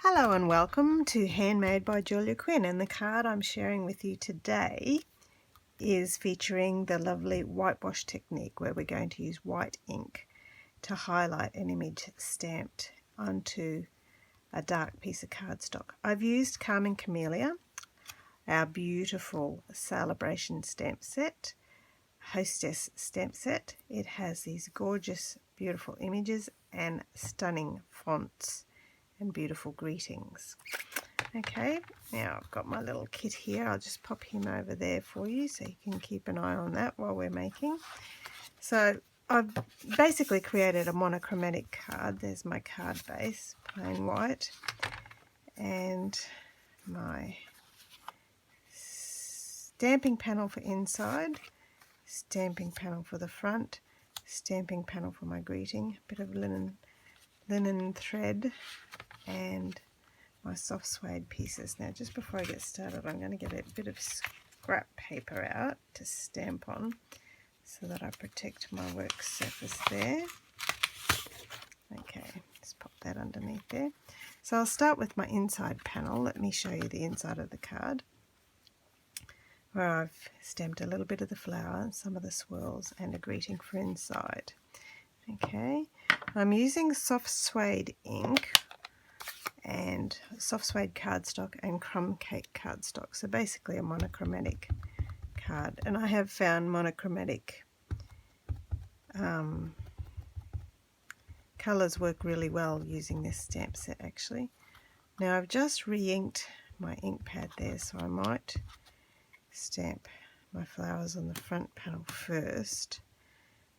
Hello and welcome to Handmade by Julia Quinn, and the card I'm sharing with you today is featuring the lovely whitewash technique where we're going to use white ink to highlight an image stamped onto a dark piece of cardstock. I've used Camellia, our beautiful celebration stamp set, hostess stamp set. It has these gorgeous beautiful images and stunning fonts and beautiful greetings. Okay, now I've got my little kit here. I'll just pop him over there for you so you can keep an eye on that while we're making. So I've basically created a monochromatic card. There's my card base, plain white, and my stamping panel for inside, stamping panel for the front, stamping panel for my greeting, a bit of linen thread, and my soft suede pieces. Now just before I get started, I'm going to get a bit of scrap paper out to stamp on so that I protect my work surface there. Okay, just pop that underneath there. So I'll start with my inside panel. Let me show you the inside of the card, where I've stamped a little bit of the flower, some of the swirls, and a greeting for inside. Okay, I'm using soft suede ink and soft suede cardstock and crumb cake cardstock, so basically a monochromatic card. And I have found monochromatic colours work really well using this stamp set actually. Now I've just re-inked my ink pad there, so I might stamp my flowers on the front panel first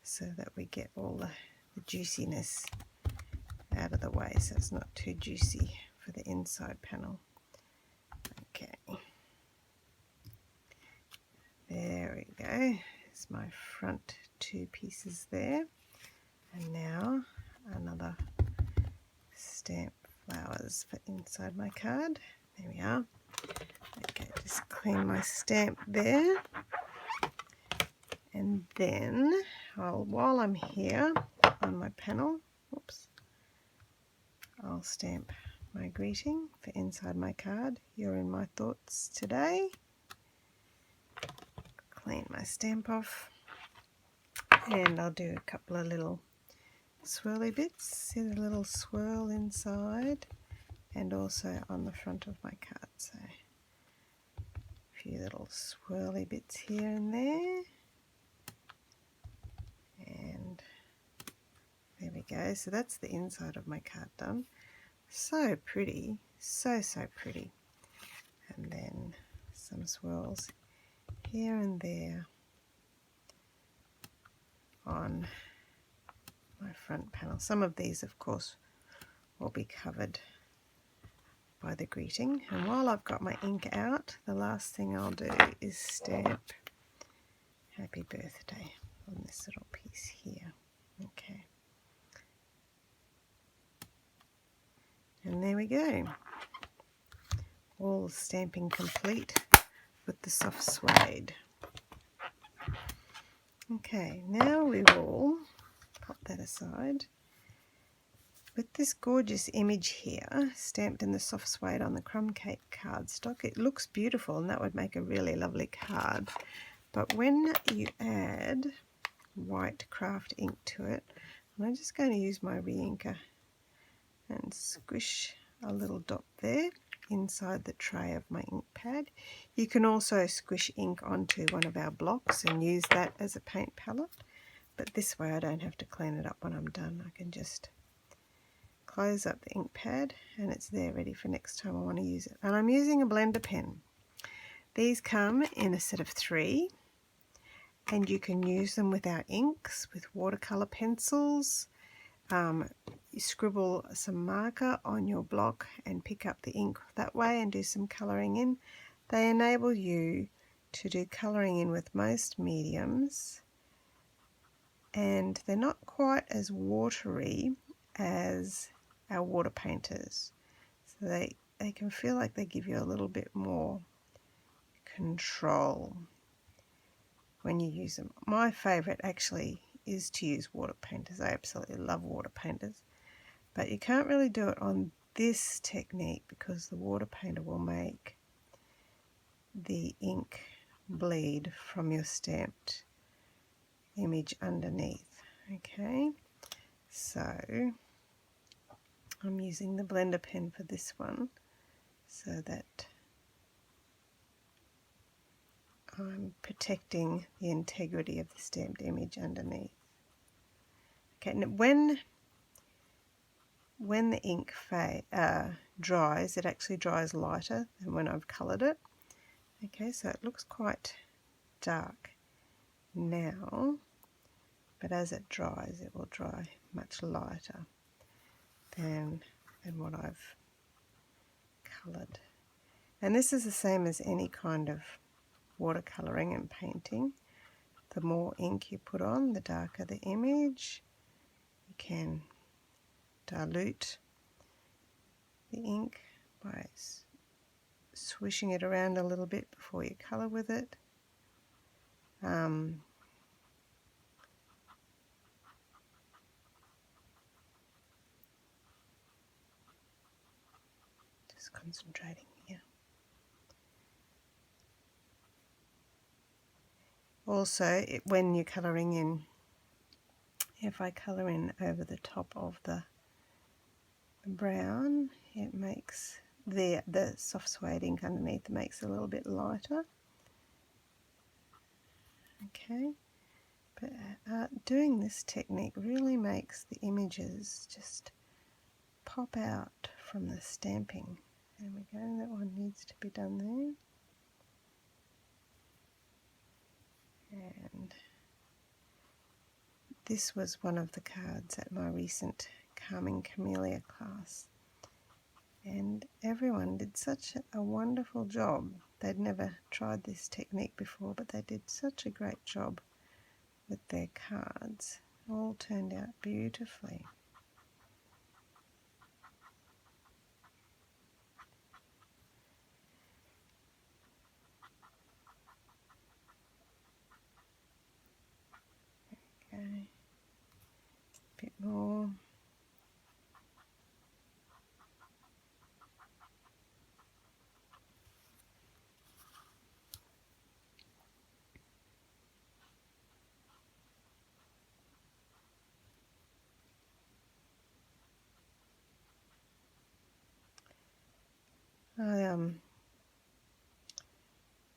so that we get all the juiciness out of the way, so it's not too juicy for the inside panel. Okay, there we go. There's my front two pieces there, and now another stamp flowers for inside my card. There we are. Okay, just clean my stamp there, and then while I'm here on my panel, whoops, I'll stamp my greeting for inside my card. You're in my thoughts today. Clean my stamp off, and I'll do a couple of little swirly bits. See the little swirl inside and also on the front of my card. So a few little swirly bits here and there. And there we go. So that's the inside of my card done. So pretty, so pretty. And then some swirls here and there on my front panel. Some of these, of course, will be covered by the greeting. And while I've got my ink out, the last thing I'll do is stamp Happy Birthday on this little piece here. Okay. And there we go. All stamping complete with the soft suede. Okay, now we will pop that aside. With this gorgeous image here, stamped in the soft suede on the crumb cake cardstock, it looks beautiful and that would make a really lovely card. But when you add white craft ink to it, I'm just going to use my re-inker and squish a little dot there inside the tray of my ink pad. You can also squish ink onto one of our blocks and use that as a paint palette, but this way I don't have to clean it up when I'm done. I can just close up the ink pad and it's there ready for next time I want to use it. And I'm using a blender pen. These come in a set of 3, and you can use them with our inks, with watercolor pencils. You scribble some marker on your block and pick up the ink that way and do some colouring in. They enable you to do colouring in with most mediums, and they're not quite as watery as our water painters. So they can feel like they give you a little bit more control when you use them. My favourite actually is to use water painters. I absolutely love water painters. But you can't really do it on this technique because the water painter will make the ink bleed from your stamped image underneath. Okay, so I'm using the blender pen for this one so that I'm protecting the integrity of the stamped image underneath. Okay, now when the ink dries, it actually dries lighter than when I've coloured it. Okay, so it looks quite dark now, but as it dries, it will dry much lighter than what I've coloured. And this is the same as any kind of watercolouring and painting. The more ink you put on, the darker the image. You can dilute the ink by swishing it around a little bit before you colour with it. Just concentrating here. Also, when you're colouring in, if I colour in over the top of the brown, it makes the soft suede ink underneath makes it a little bit lighter. Okay, but doing this technique really makes the images just pop out from the stamping. There we go, that one needs to be done there. And this was one of the cards at my recent Camellia class. And everyone did such a wonderful job. They'd never tried this technique before, but they did such a great job with their cards. All turned out beautifully. Okay, a bit more.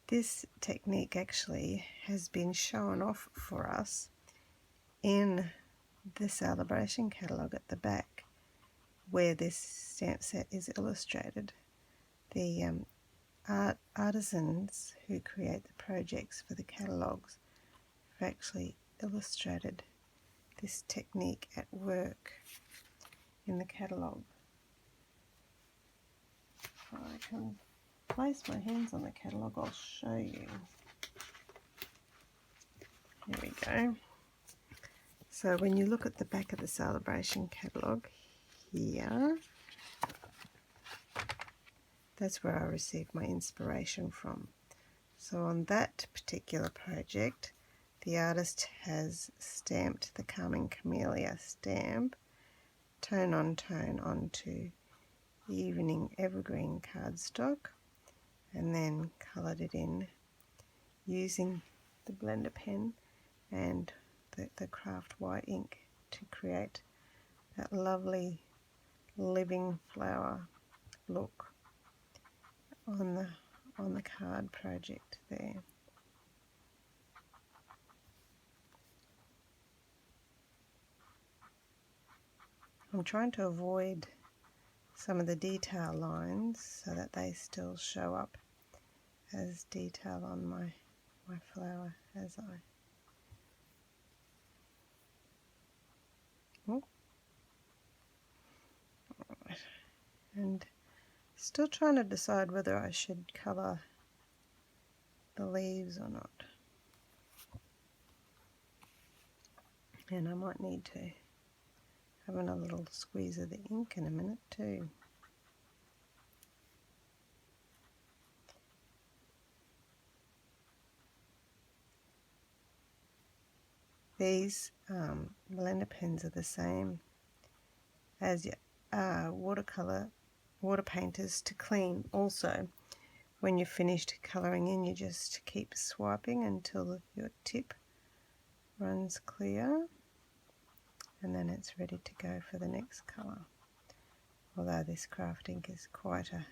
This technique actually has been shown off for us in the celebration catalogue at the back, where this stamp set is illustrated. The artisans who create the projects for the catalogues have actually illustrated this technique at work in the catalogue. If I can place my hands on the catalogue, I'll show you. Here we go. So when you look at the back of the celebration catalogue here, that's where I received my inspiration from. So on that particular project, the artist has stamped the Carmine Camellia stamp, tone on tone onto evening evergreen cardstock, and then coloured it in using the blender pen and the craft white ink to create that lovely living flower look on the card project there. I'm trying to avoid some of the detail lines so that they still show up as detail on my flower as I... Oh. Right. And still trying to decide whether I should colour the leaves or not. And I might need to have another little squeeze of the ink in a minute too. These blender pens are the same as watercolour water painters to clean also. When you're finished colouring in, you just keep swiping until your tip runs clear, and then it's ready to go for the next colour. Although this craft ink is quite a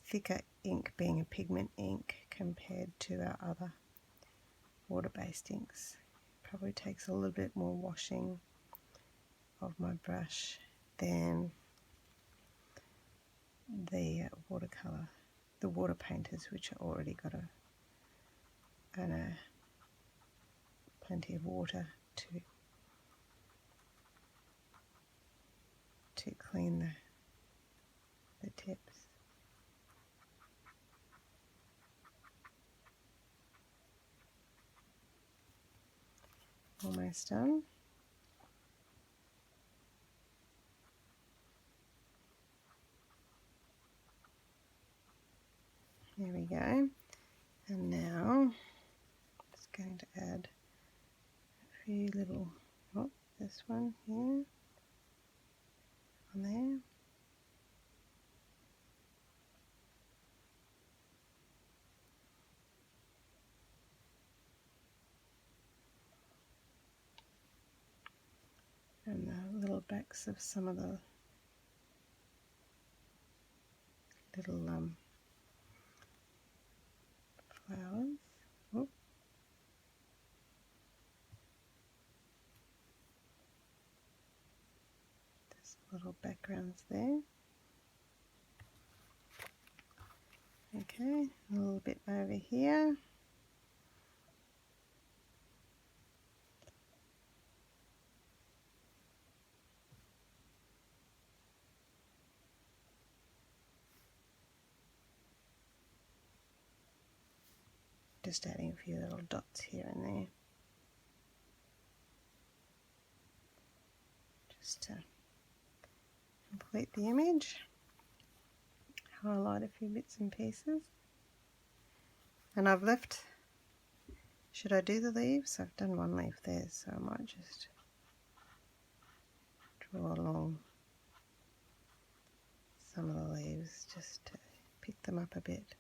thicker ink, being a pigment ink, compared to our other water-based inks. Probably takes a little bit more washing of my brush than the watercolour, the water painters, which are already got plenty of water to clean the tips. Almost done. There we go. And now I'm just going to add a few little, this one here, on there. And the little backs of some of the little flowers. Oh. Just little backgrounds there. Okay, a little bit over here. Just adding a few little dots here and there. Just to complete the image. Highlight a few bits and pieces. And I've left, should I do the leaves? I've done one leaf there, so I might just draw along some of the leaves just to pick them up a bit.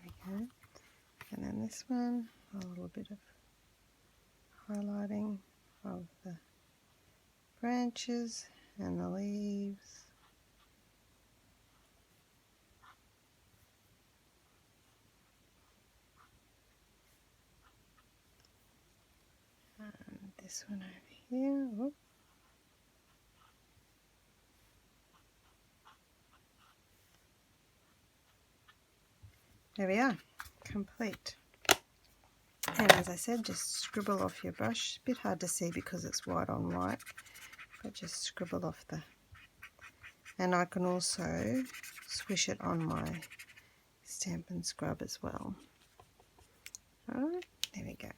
There we go. And then this one, a little bit of highlighting of the branches and the leaves. And this one over here. Whoop. There we are, complete. And as I said, just scribble off your brush. A bit hard to see because it's white on white, but just scribble off the... And I can also swish it on my Stampin' Scrub as well. Alright, there we go.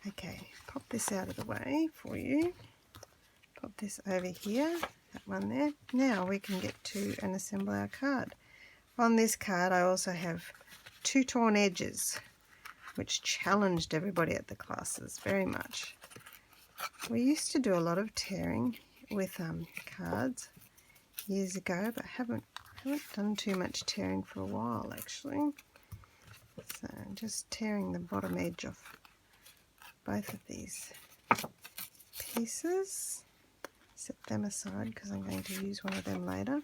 Okay, pop this out of the way for you. Pop this over here, that one there. Now we can get to and assemble our card. On this card I also have 2 torn edges, which challenged everybody at the classes very much. We used to do a lot of tearing with cards years ago, but haven't done too much tearing for a while actually. So just tearing the bottom edge off both of these pieces. Set them aside because I'm going to use one of them later.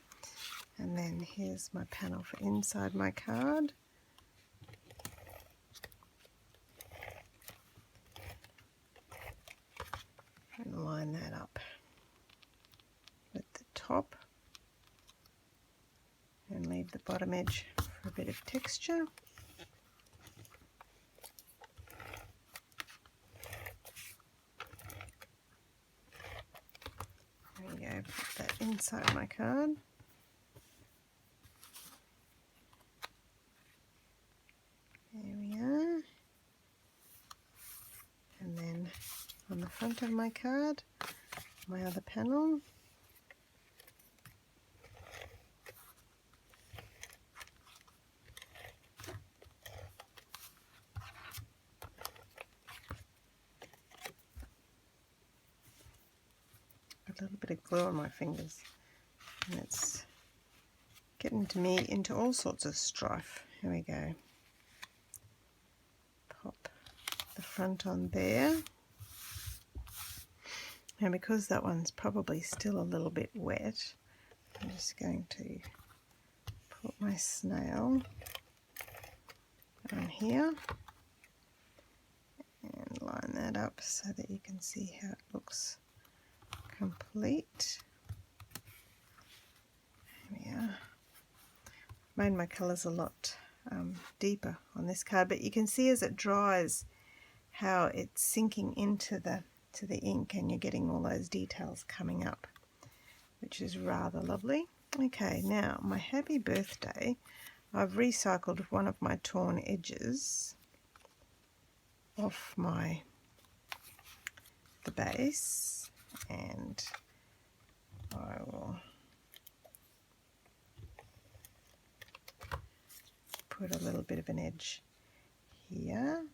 And then here's my panel for inside my card. And line that up with the top and leave the bottom edge for a bit of texture. There we go, put that inside my card. There we are. And then on the front of my card, my other panel, a little bit of glue on my fingers, and it's getting me into all sorts of strife. Here we go. Pop the front on there. And because that one's probably still a little bit wet, I'm just going to put my snail on here and line that up so that you can see how it looks complete. There we are. Made my colours a lot deeper on this card, but you can see as it dries how it's sinking into the ink, and you're getting all those details coming up, which is rather lovely. Okay, now my happy birthday, I've recycled one of my torn edges off the base, and I will put a little bit of an edge here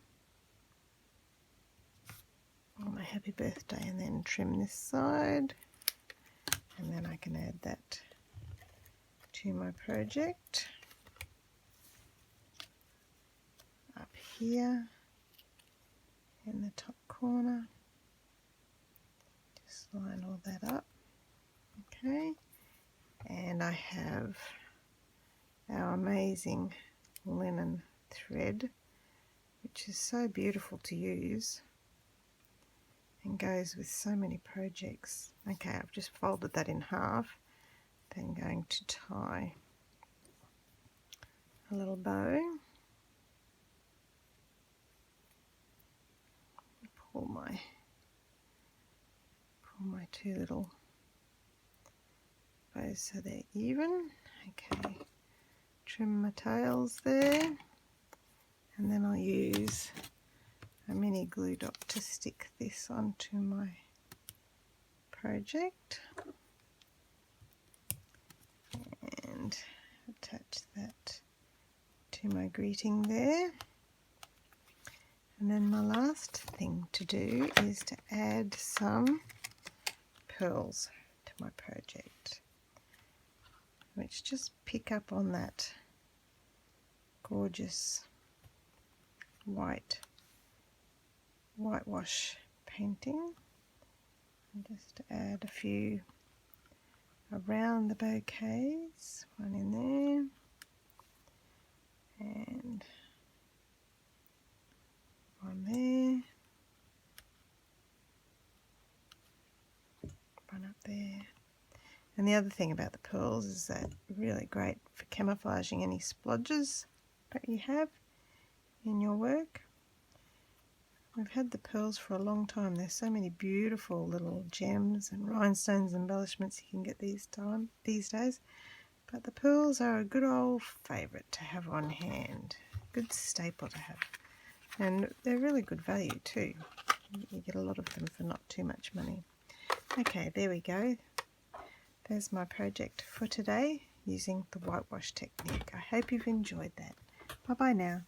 on my happy birthday, and then trim this side, and then I can add that to my project up here in the top corner. Just line all that up. Okay, and I have our amazing linen thread, which is so beautiful to use and goes with so many projects. Okay, I've just folded that in half, then going to tie a little bow, pull my two little bows so they're even. Okay, trim my tails there, and then I'll use a mini glue dot to stick this onto my project and attach that to my greeting there. And then my last thing to do is to add some pearls to my project, which just pick up on that gorgeous whitewash painting, and just add a few around the bouquets, one in there and one there, one up there. And the other thing about the pearls is that really great for camouflaging any splodges that you have in your work. We've had the pearls for a long time. There's so many beautiful little gems and rhinestones and embellishments you can get these days. But the pearls are a good old favourite to have on hand. Good staple to have. And they're really good value too. You get a lot of them for not too much money. Okay, there we go. There's my project for today using the whitewash technique. I hope you've enjoyed that. Bye bye now.